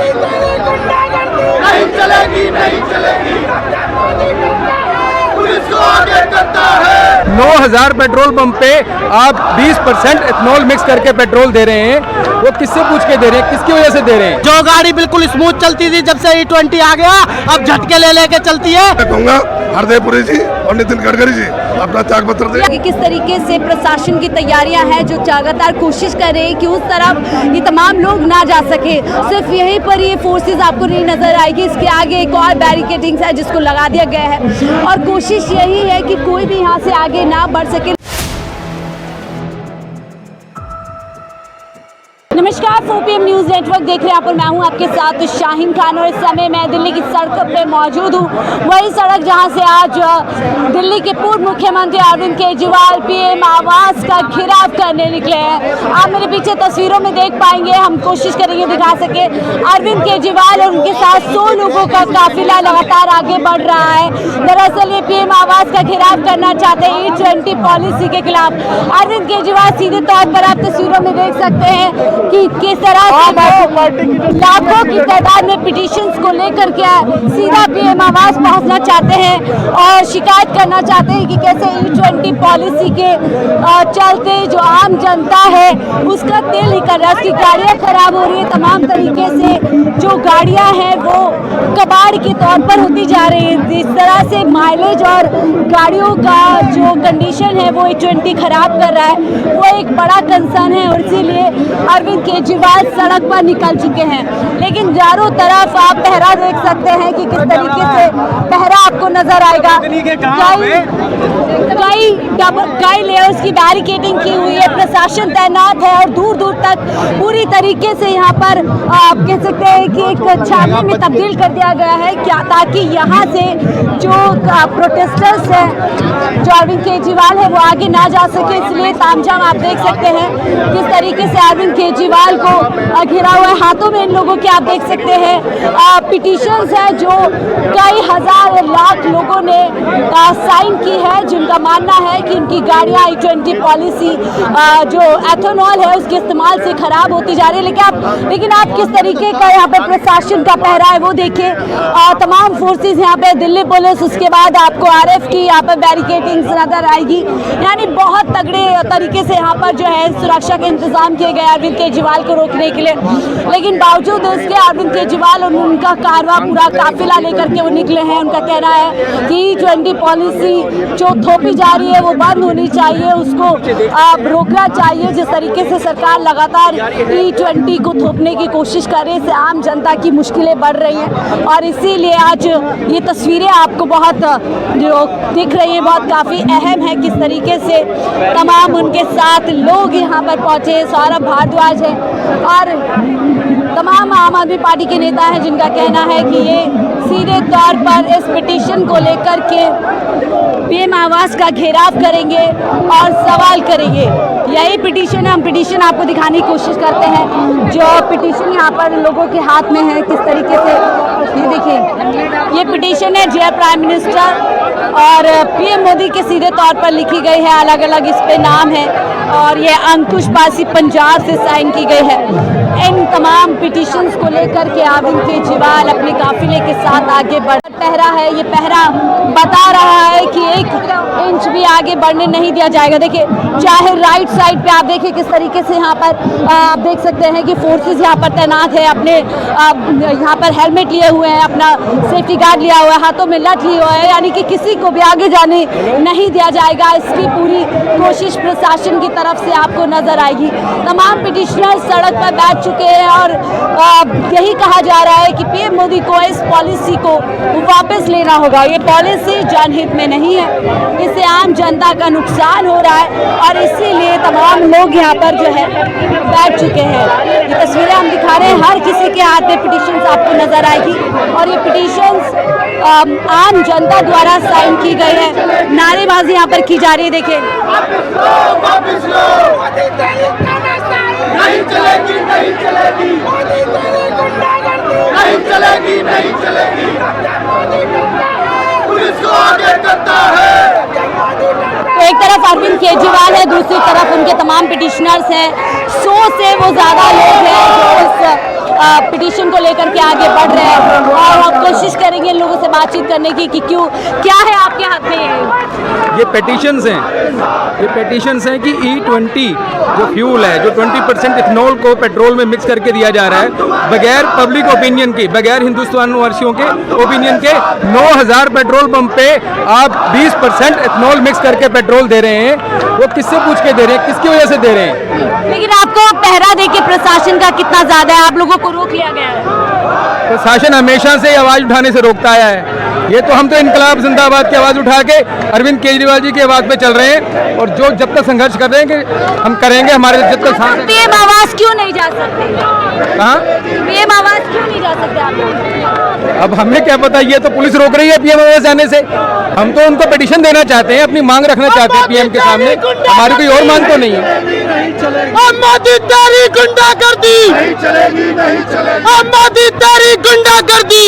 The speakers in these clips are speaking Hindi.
नहीं चलेगी, नहीं चलेगी, पुलिस को आगे करता है। 9000 पेट्रोल पंप पे आप 20% इथेनॉल मिक्स करके पेट्रोल दे रहे हैं, वो किससे पूछ के दे रहे हैं, किसकी वजह से दे रहे हैं? जो गाड़ी बिल्कुल स्मूथ चलती थी, जब से E20 आ गया अब झटके ले लेके चलती है। मैं कहूँगा हरदेवपुरी जी और नितिन गडकरी जी अपना त्याग पत्र दें। किस तरीके से प्रशासन की तैयारियां हैं, जो लगातार कोशिश कर रहे हैं कि उस तरफ ये तमाम लोग ना जा सके। सिर्फ यहीं पर ये फोर्सेस आपको नहीं नजर आएगी, इसके आगे एक और बैरिकेडिंग है जिसको लगा दिया गया है और कोशिश यही है कि कोई भी यहाँ से आगे ना बढ़ सके। नमस्कार, 4PM न्यूज़ नेटवर्क देख रहे हैं आप और मैं हूं आपके साथ शाहीन खान और इस समय मैं दिल्ली की सड़क पे मौजूद हूं। वही सड़क जहां से आज दिल्ली के पूर्व मुख्यमंत्री अरविंद केजरीवाल PM आवास का घेराव करने निकले हैं। आप मेरे पीछे तस्वीरों में देख पाएंगे, हम कोशिश करेंगे दिखा सके अरविंद केजरीवाल और उनके साथ 100 लोगों का काफिला लगातार आगे बढ़ रहा है। दरअसल ये PM आवास का घेराव करना चाहते हैं E20 पॉलिसी के खिलाफ। अरविंद केजरीवाल सीधे तौर पर आप तस्वीरों में देख सकते हैं कि किस तरह से लाखों की तादाद में पिटीशंस को लेकर के सीधा PM आवास पहुंचना चाहते हैं और शिकायत करना चाहते हैं कि कैसे E20 पॉलिसी के चलते जो आम जनता है उसका तेल ही कर रहा है, उसकी गाड़ियां खराब हो रही है। तमाम तरीके से जो गाड़ियां हैं वो कबाड़ के तौर पर होती जा रही है। जिस तरह से माइलेज और गाड़ियों का जो कंडीशन है वो E20 खराब कर रहा है, वो एक बड़ा कंसर्न है और इसीलिए अरविंद केजरीवाल सड़क पर निकल चुके हैं। लेकिन चारों तरफ आप पहरा देख सकते हैं कि किस तरीके से पहरा आपको नजर आएगा। कई लेयर्स की बैरिकेडिंग की हुई है, प्रशासन तैनात है और दूर दूर तक पूरी तरीके से यहाँ पर आप कह सकते हैं कि एक छावनी में तब्दील कर दिया गया है क्या, ताकि यहाँ से जो प्रोटेस्टर्स हैं, जो अरविंद केजरीवाल है, वो आगे ना जा सके। इसलिए तामझाम आप देख सकते हैं किस तरीके से अरविंद केजरीवाल को घिरा हुआ है। हाथों में इन लोगों के आप देख सकते हैं पिटीशंस है जो कई हजार लाख लोगों ने साइन की है, जिनका मानना है कि उनकी गाड़ियां E20 पॉलिसी जो एथेनॉल है उसके इस्तेमाल से खराब होती जा रही है। लेकिन आप किस तरीके का यहाँ पे प्रशासन का पहरा है वो देखिए। तमाम फोर्सेस यहाँ पे, दिल्ली पुलिस, उसके बाद आपको RF की यहाँ पर बैरिकेडिंग नजर आएगी। यानी बहुत तगड़े तरीके से यहाँ पर जो है सुरक्षा के इंतजाम किए गए अरविंद केजरीवाल को रोकने के लिए। लेकिन बावजूद इसके अरविंद केजरीवाल और उनका कारवां पूरा काफिला लेकर के वो निकले हैं। उनका कहना है कि E20 पॉलिसी जो थोपी जा रही है वो बंद होनी चाहिए, उसको रोकना चाहिए। जिस तरीके से सरकार लगातार E20 को थोपने की कोशिश कर रही है, इससे आम जनता की मुश्किलें बढ़ रही हैं और इसीलिए आज ये तस्वीरें आपको बहुत जो दिख रही हैं बहुत काफ़ी अहम है। किस तरीके से तमाम उनके साथ लोग यहाँ पर पहुँचे, सौरभ भारद्वाज है और तमाम आम आदमी पार्टी के नेता हैं जिनका कहना है कि ये सीधे तौर पर इस पिटीशन को लेकर के PM आवास का घेराव करेंगे और सवाल करेंगे। यही पिटीशन है, हम पिटीशन आपको दिखाने की कोशिश करते हैं। जो पिटीशन यहाँ पर लोगों के हाथ में है, किस तरीके से ये देखिए, ये पिटीशन है डियर प्राइम मिनिस्टर और PM मोदी के सीधे तौर पर लिखी गई है। अलग अलग इस पे नाम है और ये अंकुश बासी पंजाब से साइन की गई है। इन तमाम पिटीशंस को लेकर के अरविंद केजरीवाल अपने काफिले के साथ आगे बढ़ पहरा है। ये पहरा बता रहा है कि 1 इंच भी आगे बढ़ने नहीं दिया जाएगा। देखिए, चाहे राइट साइड पे आप देखिए किस तरीके से यहाँ पर आप देख सकते हैं कि फोर्सेस यहाँ पर तैनात है। अपने यहाँ पर हेलमेट लिए हुए हैं, अपना सेफ्टी गार्ड लिया हुआ है, हाथों में लठ लिए हुए हैं, यानी कि किसी को भी आगे जाने नहीं दिया जाएगा। इसकी पूरी कोशिश प्रशासन की तरफ से आपको नजर आएगी। तमाम पिटिशनर सड़क पर बैठ चुके हैं और यही कहा जा रहा है कि PM मोदी को इस पॉलिसी को वापस लेना होगा। ये पॉलिसी जनहित में नहीं है, इससे आम जनता का नुकसान हो रहा है और इसीलिए तमाम लोग यहाँ पर जो है बैठ चुके हैं। ये तस्वीरें हम दिखा रहे हैं, हर किसी के हाथ में पिटीशंस आपको नजर आएगी और ये पिटीशंस आम जनता द्वारा साइन की गई है। नारेबाजी यहाँ पर की जा रही है। देखिए, नहीं चलेगी, नहीं चलेगी, नहीं चलेगी, नहीं चलेगी, पुलिस को आगे करता है। तो एक तरफ अरविंद केजरीवाल है, दूसरी तरफ उनके तमाम पिटिशनर्स हैं। 100 से वो ज़्यादा लोग हैं जो इस पिटीशन को लेकर के आगे बढ़ रहे हैं और आप कोशिश करेंगे इन लोगों से बातचीत करने की कि क्यों क्या है आपके हाथ में ये पेटिशंस हैं कि E20 जो फ्यूल है, जो 20% इथेनॉल को पेट्रोल में मिक्स करके दिया जा रहा है बगैर पब्लिक ओपिनियन के, बगैर हिंदुस्तानवासियों के ओपिनियन के, 9000 पेट्रोल पंप पे आप 20% इथेनॉल मिक्स करके पेट्रोल दे रहे हैं। वो किससे पूछ के दे रहे हैं, किसकी वजह से दे रहे हैं? लेकिन आपको पहरा दे के प्रशासन का कितना ज्यादा है, आप लोगों को रोक लिया गया है? प्रशासन हमेशा से आवाज उठाने से रोकता आया है। ये तो हम तो इनकलाब जिंदाबाद की आवाज उठा के अरविंद केजरीवाल जी की आवाज पे चल रहे हैं और जो जब तक संघर्ष कर रहे हैं कि हम करेंगे, हमारे जब तक सांस पीएम आवास क्यों नहीं जा सकते? कहाँ पीएम आवास क्यों नहीं जा सकते आप लोग? अब हमें क्या पता, ये तो पुलिस रोक रही है पीएम आवास जाने से। हम तो उनको पिटीशन देना चाहते हैं, अपनी मांग रखना चाहते हैं पीएम के सामने, हमारी कोई और मांग तो नहीं है। मोदी तेरी गुंडागर्दी नहीं चलेगी, नहीं चलेगी, मोदी तेरी गुंडागर्दी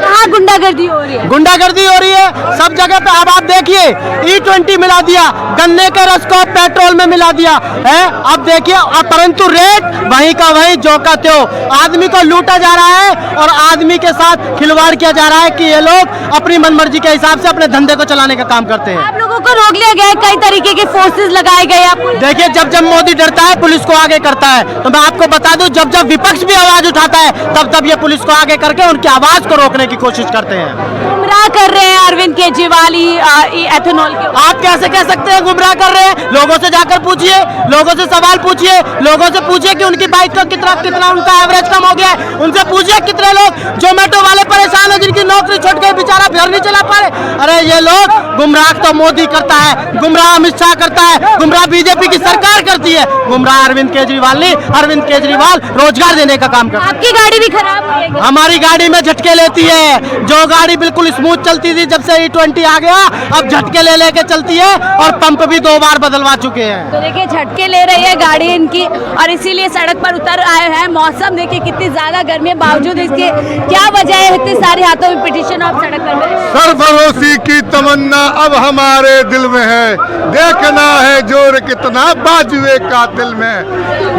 कहाँ गुंडागर्दी हो रही है? गुंडागर्दी हो रही है सब जगह पे। अब आप देखिए E20 मिला दिया, गन्ने के रस को पेट्रोल में मिला दिया है। अब देखिए, और परंतु रेट वहीं का वहीं जो का त्यों। आदमी को लूटा जा रहा है और आदमी के साथ खिलवाड़ किया जा रहा है कि ये लोग अपनी मनमर्जी के हिसाब से अपने धंधे को चलाने का काम करते हैं। आप लोगों को रोक लिया गया है, कई तरीके के फोर्सेस लगाए गए हैं। देखिए, जब जब मोदी डरता है पुलिस को आगे करता है। तो मैं आपको बता दूं, जब जब विपक्ष भी आवाज उठाता है तब तब ये पुलिस को आगे करके उनकी आवाज को रोकने की कोशिश करते हैं। गुमराह कर रहे हैं अरविंद केजरीवाल एथेनॉल के। आप कैसे कह सकते हैं गुमराह कर रहे हैं? लोगों से जाकर पूछिए, लोगों से सवाल पूछिए, लोगों से पूछिए कि उनकी बाइक का कितना उनका एवरेज कम हो गया है। उनसे पूछिए कितने लोग जोमेटो वाले परेशान है, जिनकी नौकरी छूट गई, बेचारा घर नहीं चला पा रहे। अरे ये लोग गुमराह तो मोदी करता है, गुमराह अमित शाह करता है, गुमराह बीजेपी की सरकार करती है, गुमराह अरविंद केजरीवाल नहीं। अरविंद केजरीवाल रोजगार देने का काम करता है। आपकी गाड़ी भी खराब हो गई? हमारी गाड़ी में झटके लेती है। जो गाड़ी बिल्कुल स्मूथ चलती थी, जब से E20 आ गया अब झटके ले लेके चलती है और पंप भी 2 बार बदलवा चुके हैं। तो देखिए, झटके ले रही है गाड़ी इनकी और इसीलिए सड़क पर उतर आए हैं। मौसम देखिए कितनी ज्यादा गर्मी है, बावजूद इसके क्या वजह है इतनी सारे हाथों में पिटीशन आप सड़क पर बैठे? सरफरोशी की तमन्ना अब हमारे दिल में है, देखना है जोर कितना बाजुए कातिल में।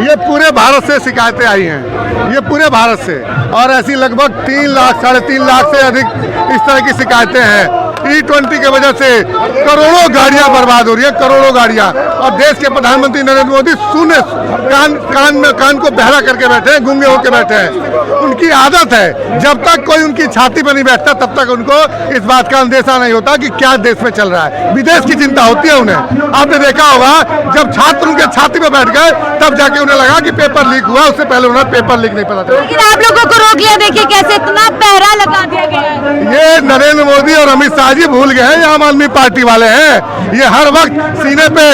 ये पूरे भारत से शिकायतें आई हैं, ये पूरे भारत से, और ऐसी लगभग 3 लाख 3.5 लाख से अधिक इस तरह की शिकायतें हैं। E20 की वजह से करोड़ों गाड़ियां बर्बाद हो रही है, करोड़ों गाड़ियां। और देश के प्रधानमंत्री नरेंद्र मोदी सुने कान को बहरा करके बैठे हैं, गूंगे होकर बैठे हैं। उनकी आदत है, जब तक कोई उनकी छाती पर नहीं बैठता तब तक उनको इस बात का अंदेशा नहीं होता कि क्या देश में चल रहा है। विदेश की चिंता होती है उन्हें। आपने देखा होगा, जब छात्र उनके छाती पर बैठ गए तब जाके उन्हें लगा कि पेपर लीक हुआ, उससे पहले उन्हें पेपर लीक नहीं पता था। लेकिन आप लोगों को रोक लिया, देखिए कैसे इतना पहरा लगा दिया गया है। ये नरेंद्र मोदी और अमित शाह जी भूल गए हैं, ये आम आदमी पार्टी वाले हैं। ये हर वक्त सीने पे,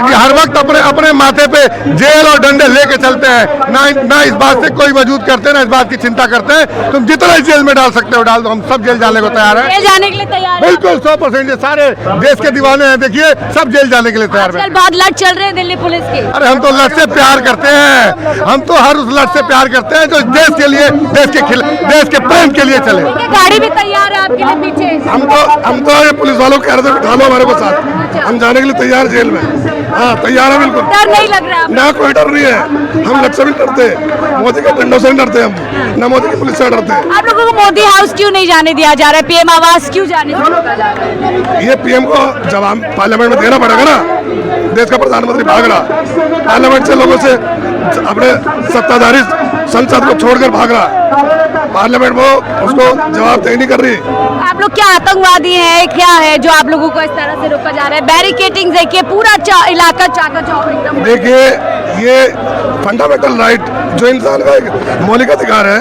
ये हर वक्त अपने माथे पे जेल और डंडे लेके चलते हैं। ना इस बात से कोई वजूद करते हैं, ना इस बात की चिंता करते हैं। तुम जितना जेल में डाल सकते हो डाल दो, हम सब जेल जाने को तैयार हैं। जेल जाने के लिए तैयार है? बिल्कुल 100%। ये सारे देश के दीवाने हैं, देखिए सब जेल जाने के लिए तैयार हैं। आजकल बहुत लड़ चल रहे हैं दिल्ली पुलिस के। अरे हम तो लड़ से प्यार करते हैं, हम तो हर उस लड़ से प्यार करते हैं जो देश के लिए, देश के प्रेम के लिए चले। गाड़ी भी तैयार है आपके लिए पीछे? हम तो ये पुलिस वालों को कह रहे थे बिठा लो हमारे को साथ, हम जाने के लिए तैयार जेल में। हाँ तैयार है बिल्कुल। डर नहीं लग रहा? ना कोई डर नहीं है, हम लड़ से भी डरते, मोदी के डंडों से नहीं डरते हम, ना मोदी की पुलिस से डरते। आप लोगों को मोदी हाउस क्यों नहीं जाने दिया जा रहा है? पीएम आवास क्यों जाने से रोका जा रहा है? ये पीएम को जवाब पार्लियामेंट में देना पड़ेगा ना। देश का प्रधानमंत्री भाग रहा, पार्लियामेंट से लोगों से अपने सत्ताधारी संसद को छोड़कर भाग रहा, पार्लियामेंट वो उसको जवाब तय नहीं कर रही। आप लोग क्या आतंकवादी हैं, क्या है जो आप लोगों को इस तरह से रोका जा रहा है? बैरिकेटिंग देखिए, पूरा इलाका चाकाचौंध एकदम। देखिए, ये फंडामेंटल राइट जो इंसान का एक मौलिक अधिकार है,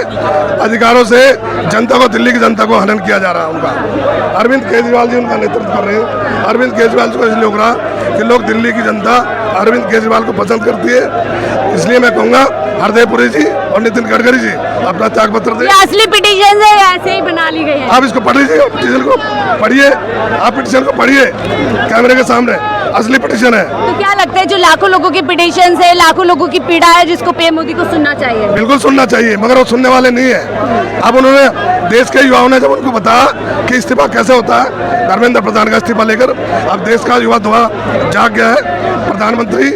अधिकारों से जनता को, दिल्ली की जनता को हनन किया जा रहा है उनका। अरविंद केजरीवाल जी उनका नेतृत्व कर रहे हैं। अरविंद केजरीवाल जी को इसलिए हो रहा कि लोग, दिल्ली की जनता अरविंद केजरीवाल को पसंद करती है। इसलिए मैं कहूँगा हरदेवपुरी जी और नितिन गडकरी जी अपना त्याग पत्र दें। असली पिटीशन है या ऐसे ही बना ली गई है? आप इसको पढ़ लीजिए, पिटीशन को पढ़िए, आप पिटीशन को पढ़िए कैमरे के सामने, असली पिटीशन है। तो क्या लगता है जो लाखों लोगों की पिटीशन है, लाखों लोगों की पीड़ा है, जिसको पीएम मोदी को सुनना चाहिए? बिल्कुल सुनना चाहिए, मगर वो सुनने वाले नहीं है। अब उन्होंने, देश के युवाओं ने जब उनको बताया कि इस्तीफा कैसे होता है, धर्मेंद्र प्रधान का इस्तीफा लेकर अब देश का युवा धुआं जाग गया है। प्रधानमंत्री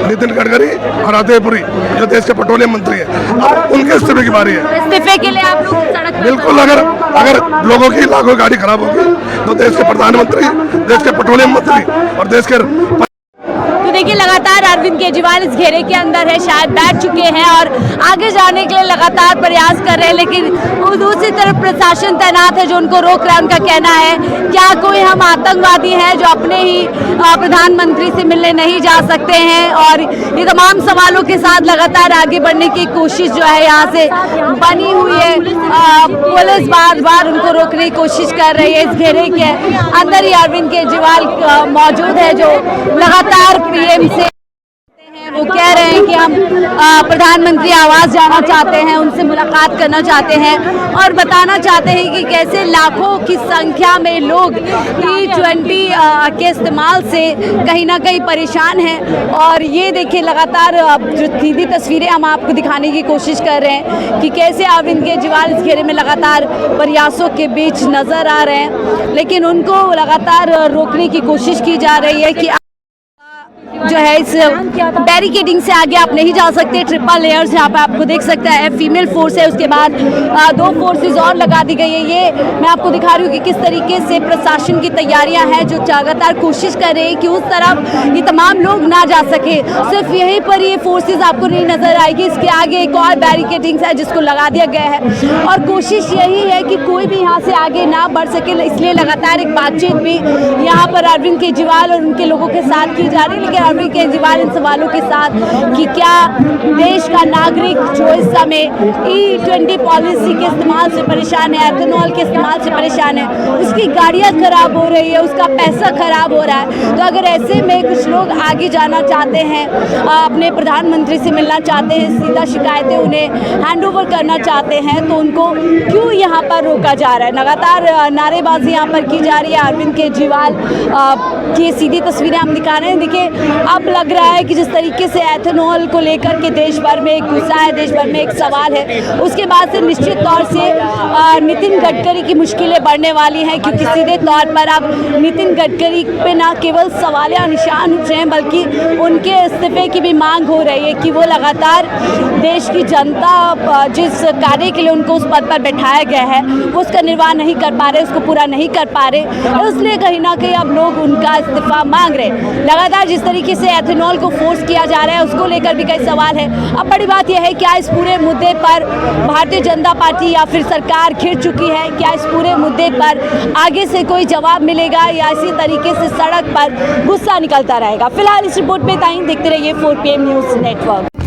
नितिन गडकरी और अजय पुरी जो देश के पेट्रोलियम मंत्री है, अब उनके इस्तीफे की बारी है। इस्तीफे के लिए आप लोग सड़क पर बिल्कुल, अगर लोगों की लाखों गाड़ी खराब होगी तो देश के प्रधानमंत्री, देश के पेट्रोलियम मंत्री और देश के तो देखिए लगातार अरविंद केजरीवाल इस घेरे के अंदर है, शायद बैठ चुके हैं और आगे जाने के लिए लगातार प्रयास कर रहे हैं, लेकिन दूसरी तरफ प्रशासन तैनात है जो उनको रोक रहा है। उनका कहना है क्या कोई हम आतंकवादी हैं जो अपने ही प्रधानमंत्री से मिलने नहीं जा सकते हैं, और ये तमाम सवालों के साथ लगातार आगे बढ़ने की कोशिश जो है यहाँ से बनी हुई है। पुलिस बार बार उनको रोकने की कोशिश कर रही है। इस घेरे के अंदर ही अरविंद केजरीवाल मौजूद है जो लगातार पीएम से वो कह रहे हैं कि हम प्रधानमंत्री आवास जाना चाहते हैं, उनसे मुलाकात करना चाहते हैं और बताना चाहते हैं कि कैसे लाखों की संख्या में लोग E20 के इस्तेमाल से कहीं ना कहीं परेशान हैं। और ये देखिए लगातार जो सीधी तस्वीरें हम आपको दिखाने की कोशिश कर रहे हैं कि कैसे अरविंद केजरीवाल इस घेरे में लगातार प्रयासों के बीच नजर आ रहे हैं, लेकिन उनको लगातार रोकने की कोशिश की जा रही है कि जो है इस बैरिकेडिंग से आगे आप नहीं जा सकते। ट्रिपल लेयर्स यहाँ पे आपको देख सकता है, फीमेल फोर्स है, उसके बाद 2 फोर्सेस और लगा दी गई है। ये मैं आपको दिखा रही हूँ कि किस तरीके से प्रशासन की तैयारियां हैं जो लगातार कोशिश कर रहे हैं कि उस तरफ ये तमाम लोग ना जा सके। सिर्फ यहीं पर ये फोर्सेज आपको नहीं नजर आएगी, इसके आगे एक और बैरिकेडिंग है जिसको लगा दिया गया है और कोशिश यही है कि कोई भी यहाँ से आगे ना बढ़ सके। इसलिए लगातार एक बातचीत भी यहाँ पर अरविंद केजरीवाल और उनके लोगों के साथ की जा रही है। लेकिन अरविंद केजरीवाल इन सवालों के साथ कि क्या देश का नागरिक जो इस समय E20 पॉलिसी के इस्तेमाल से परेशान है, एथेनॉल के इस्तेमाल से परेशान है, उसकी गाड़ियां खराब हो रही है, उसका पैसा खराब हो रहा है, तो अगर ऐसे में कुछ लोग आगे जाना चाहते हैं, अपने प्रधानमंत्री से मिलना चाहते हैं, सीधा शिकायतें उन्हें हैंड ओवर करना चाहते हैं, तो उनको क्यों यहाँ पर रोका जा रहा है। लगातार नारेबाजी यहाँ पर की जा रही है। अरविंद केजरीवाल की सीधी तस्वीरें हम दिखा रहे हैं। देखिए अब लग रहा है कि जिस तरीके से एथेनॉल को लेकर के देश भर में एक गुस्सा है, देश भर में एक सवाल है, उसके बाद से निश्चित तौर से नितिन गडकरी की मुश्किलें बढ़ने वाली हैं, क्योंकि सीधे तौर पर अब नितिन गडकरी पे ना केवल सवाल या निशान उठ रहे हैं बल्कि उनके इस्तीफे की भी मांग हो रही है कि वो लगातार देश की जनता जिस कार्य के लिए उनको उस पद पर बैठाया गया है वो उसका निर्वाह नहीं कर पा रहे, उसको पूरा नहीं कर पा रहे, इसलिए कहीं ना कहीं अब लोग उनका इस्तीफा मांग रहे हैं। लगातार जिस तरीके से एथेनॉल को फोर्स किया जा रहा है उसको लेकर भी कई सवाल है। अब बड़ी बात यह है क्या इस पूरे मुद्दे पर भारतीय जनता पार्टी या फिर सरकार घिर चुकी है, क्या इस पूरे मुद्दे पर आगे से कोई जवाब मिलेगा या इसी तरीके से सड़क पर गुस्सा निकलता रहेगा। फिलहाल इस रिपोर्ट में देखते रहिए 4PM न्यूज़ नेटवर्क।